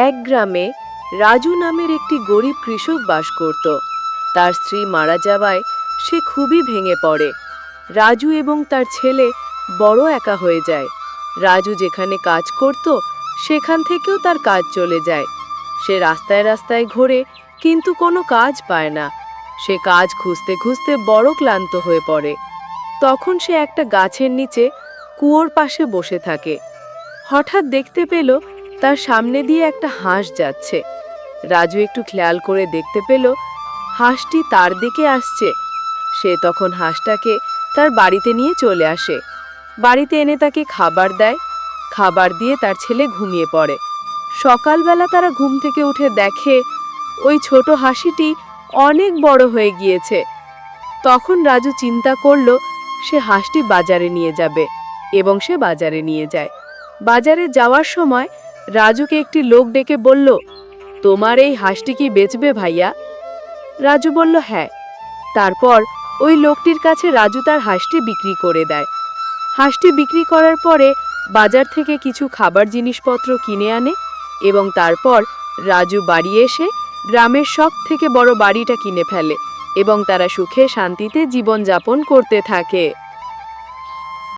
এক গ্রামে রাজু নামের একটি গরিব কৃষক বাস করত। তার স্ত্রী মারা যাওয়ায় সে খুবই ভেঙে পড়ে। রাজু এবং তার ছেলে বড় একা হয়ে যায়। রাজু যেখানে কাজ করত সেখান থেকেও তার কাজ চলে যায়। সে রাস্তায় রাস্তায় ঘোরে, কিন্তু কোনো কাজ পায় না। সে কাজ খুঁজতে খুঁজতে বড় ক্লান্ত হয়ে পড়ে। তখন সে একটা গাছের নিচে কুয়োর পাশে বসে থাকে। হঠাৎ দেখতে পেল তার সামনে দিয়ে একটা হাঁস যাচ্ছে। রাজু একটু খেয়াল করে দেখতে পেল হাঁসটি তার দিকে আসছে। সে তখন হাঁসটাকে তার বাড়িতে নিয়ে চলে আসে। বাড়িতে এনে তাকে খাবার দেয়। খাবার দিয়ে তার ছেলে ঘুমিয়ে পড়ে। সকালবেলা তারা ঘুম থেকে উঠে দেখে ওই ছোট হাঁসটি অনেক বড় হয়ে গিয়েছে। তখন রাজু চিন্তা করলো সে হাঁসটি বাজারে নিয়ে যাবে, এবং সে বাজারে নিয়ে যায়। বাজারে যাওয়ার সময় রাজুকে একটি লোক ডেকে বলল, তোমার এই হাঁসটি কি বেচবে ভাইয়া? রাজু বলল হ্যাঁ। তারপর ওই লোকটির কাছে রাজু তার হাঁসটি বিক্রি করে দেয়। হাঁসটি বিক্রি করার পরে বাজার থেকে কিছু খাবার জিনিসপত্র কিনে আনে, এবং তারপর রাজু বাড়ি এসে গ্রামের সবথেকে বড় বাড়িটা কিনে ফেলে, এবং তারা সুখে শান্তিতে জীবনযাপন করতে থাকে।